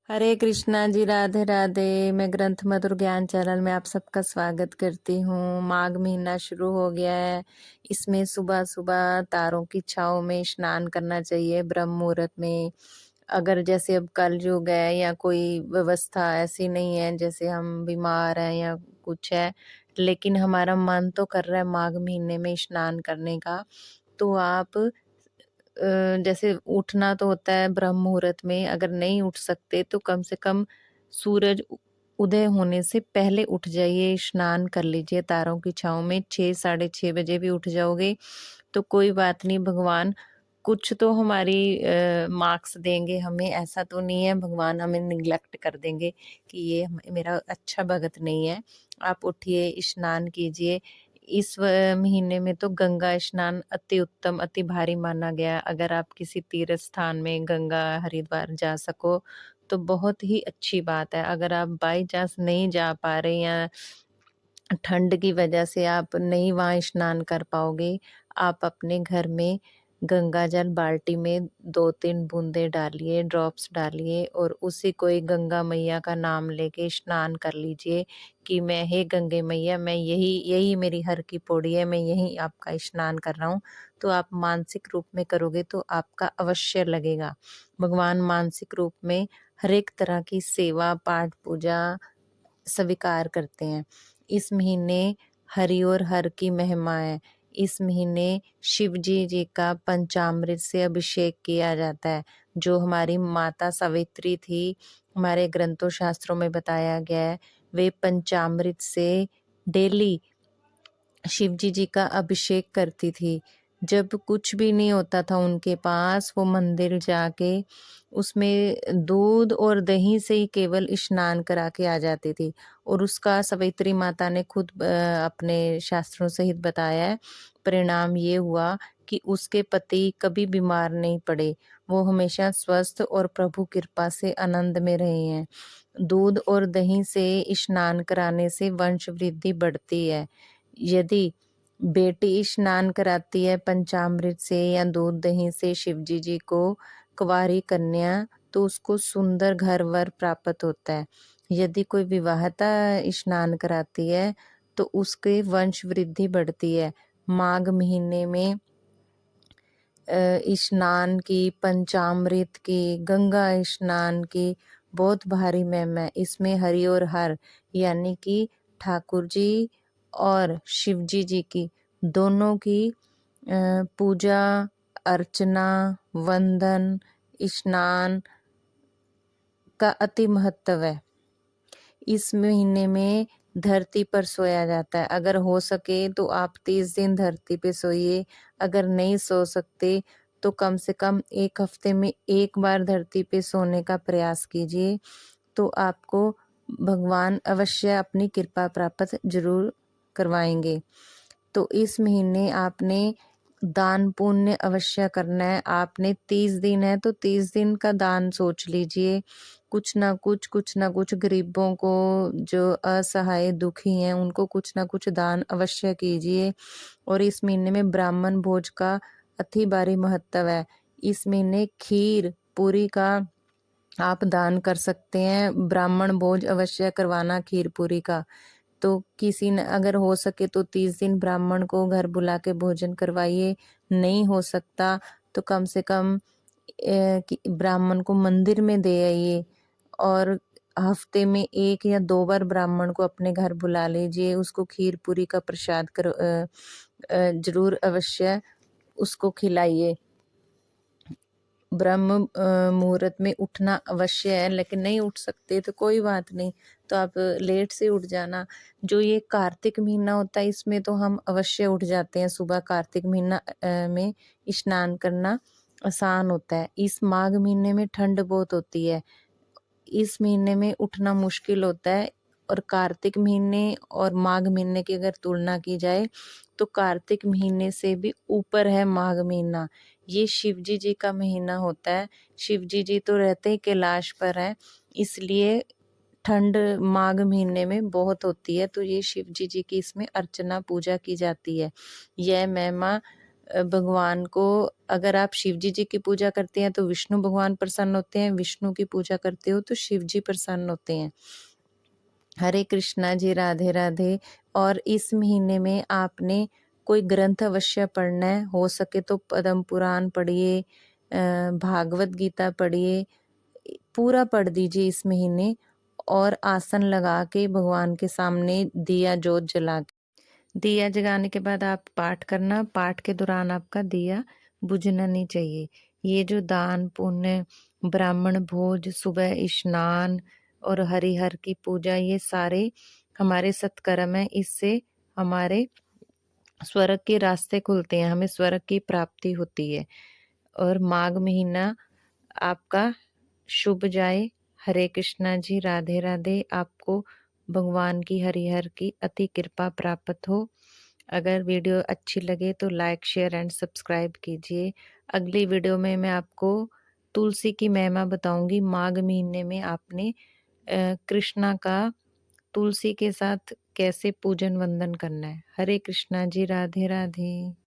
हरे कृष्णा जी, राधे राधे। मैं ग्रंथ मधुर ज्ञान चैनल में आप सबका स्वागत करती हूँ। माघ महीना शुरू हो गया है। इसमें सुबह सुबह तारों की छाँव में स्नान करना चाहिए ब्रह्म मुहूर्त में। अगर जैसे अब कलयुग है या कोई व्यवस्था ऐसी नहीं है, जैसे हम बीमार हैं या कुछ है, लेकिन हमारा मन तो कर रहा है माघ महीने में स्नान करने का, तो आप जैसे उठना तो होता है ब्रह्म मुहूर्त में, अगर नहीं उठ सकते तो कम से कम सूरज उदय होने से पहले उठ जाइए, स्नान कर लीजिए तारों की छाँव में। 6 साढ़े 6 बजे भी उठ जाओगे तो कोई बात नहीं, भगवान कुछ तो हमारी मार्क्स देंगे हमें। ऐसा तो नहीं है भगवान हमें निग्लेक्ट कर देंगे कि ये मेरा अच्छा भगत नहीं है। आप उठिए, स्नान कीजिए। इस महीने में तो गंगा स्नान अति उत्तम, अति भारी माना गया। अगर आप किसी तीर्थ स्थान में गंगा हरिद्वार जा सको तो बहुत ही अच्छी बात है। अगर आप बाई चांस नहीं जा पा रहे या ठंड की वजह से आप नहीं वहाँ स्नान कर पाओगे, आप अपने घर में गंगा जल बाल्टी में 2-3 बूंदे डालिए, ड्रॉप्स डालिए और उसी को ही गंगा मैया का नाम लेके स्नान कर लीजिए कि मैं, हे गंगे मैया, मैं यही यही मेरी हर की पौड़ी है, मैं यही आपका स्नान कर रहा हूँ। तो आप मानसिक रूप में करोगे तो आपका अवश्य लगेगा। भगवान मानसिक रूप में हर एक तरह की सेवा, पाठ, पूजा स्वीकार करते हैं। इस महीने हरि और हर की महिमा है। इस महीने शिव जी का पंचामृत से अभिषेक किया जाता है। जो हमारी माता सावित्री थी, हमारे ग्रंथों शास्त्रों में बताया गया है, वे पंचामृत से डेली शिव जी का अभिषेक करती थी। जब कुछ भी नहीं होता था उनके पास, वो मंदिर जाके उसमें दूध और दही से ही केवल स्नान करा के आ जाती थी। और उसका सावित्री माता ने खुद अपने शास्त्रों सहित बताया है। परिणाम ये हुआ कि उसके पति कभी बीमार नहीं पड़े, वो हमेशा स्वस्थ और प्रभु कृपा से आनंद में रहे हैं। दूध और दही से स्नान कराने से वंश वृद्धि बढ़ती है। यदि बेटी स्नान कराती है पंचामृत से या दूध दही से शिव जी को, कुंवारी कन्या, तो उसको सुंदर घर वर प्राप्त होता है। यदि कोई विवाहिता स्नान कराती है तो उसके वंश वृद्धि बढ़ती है। माघ महीने में स्नान की, पंचामृत की, गंगा स्नान की बहुत भारी महिमा है। इसमें हरि और हर यानी कि ठाकुर जी और शिव जी की दोनों की पूजा अर्चना, वंदन, स्नान का अति महत्व है। इस महीने में धरती पर सोया जाता है। अगर हो सके तो आप 30 दिन धरती पे सोइए। अगर नहीं सो सकते तो कम से कम 1 हफ्ते में 1 बार धरती पे सोने का प्रयास कीजिए, तो आपको भगवान अवश्य अपनी कृपा प्राप्त जरूर करवाएंगे। तो इस महीने आपने दान पुण्य अवश्य करना है। आपने 30 दिन है तो 30 दिन का दान सोच लीजिए। कुछ ना कुछ गरीबों को, जो असहाय दुखी हैं, उनको कुछ ना कुछ दान अवश्य कीजिए। और इस महीने में ब्राह्मण भोज का अति भारी महत्व है। इस महीने खीर पूरी का आप दान कर सकते हैं। ब्राह्मण भोज अवश्य करवाना खीर पूरी का। तो किसी ने अगर हो सके तो 30 दिन ब्राह्मण को घर बुला के भोजन करवाइए। नहीं हो सकता तो कम से कम ब्राह्मण को मंदिर में दे आइए। और हफ्ते में 1 या 2 बार ब्राह्मण को अपने घर बुला लीजिए, उसको खीर पूरी का प्रसाद जरूर अवश्य उसको खिलाइए। ब्रह्म मुहूर्त में उठना अवश्य है, लेकिन नहीं उठ सकते तो कोई बात नहीं, तो आप लेट से उठ जाना। जो ये कार्तिक महीना होता है इसमें तो हम अवश्य उठ जाते हैं सुबह। कार्तिक महीना में स्नान करना आसान होता है। इस माघ महीने में ठंड बहुत होती है, इस महीने में उठना मुश्किल होता है। और कार्तिक महीने और माघ महीने की अगर तुलना की जाए तो कार्तिक महीने से भी ऊपर है माघ महीना। ये शिव जी का महीना होता है। शिव जी तो रहते ही कैलाश पर हैं, इसलिए ठंड माघ महीने में बहुत होती है। तो ये शिव जी की इसमें अर्चना पूजा की जाती है। यह महिमा भगवान को अगर आप शिव जी की पूजा करते हैं तो विष्णु भगवान प्रसन्न होते हैं, विष्णु की पूजा करते हो तो शिव जी प्रसन्न होते हैं। हरे कृष्णा जी, राधे राधे। और इस महीने में आपने कोई ग्रंथ अवश्य पढ़ना है, हो सके तो पद्म पुराण पढ़िए, भागवत गीता पढ़िए, पूरा पढ़ दीजिए इस महीने। और आसन लगा के भगवान के सामने दिया जोत जला के, दिया जगाने के बाद आप पाठ करना, पाठ के दौरान आपका दिया बुझना नहीं चाहिए। ये जो दान पुण्य, ब्राह्मण भोज, सुबह स्नान और हरिहर की पूजा, ये सारे हमारे सत्कर्म है। इससे हमारे स्वर्ग के रास्ते खुलते हैं, हमें स्वर्ग की प्राप्ति होती है। और माघ महीना आपका शुभ जाए। हरे कृष्णा जी, राधे राधे। आपको भगवान की हरिहर की अति कृपा प्राप्त हो। अगर वीडियो अच्छी लगे तो लाइक शेयर एंड सब्सक्राइब कीजिए। अगली वीडियो में मैं आपको तुलसी की महिमा बताऊंगी। माघ महीने में आपने कृष्णा का तुलसी के साथ कैसे पूजन वंदन करना है। हरे कृष्णा जी, राधे राधे।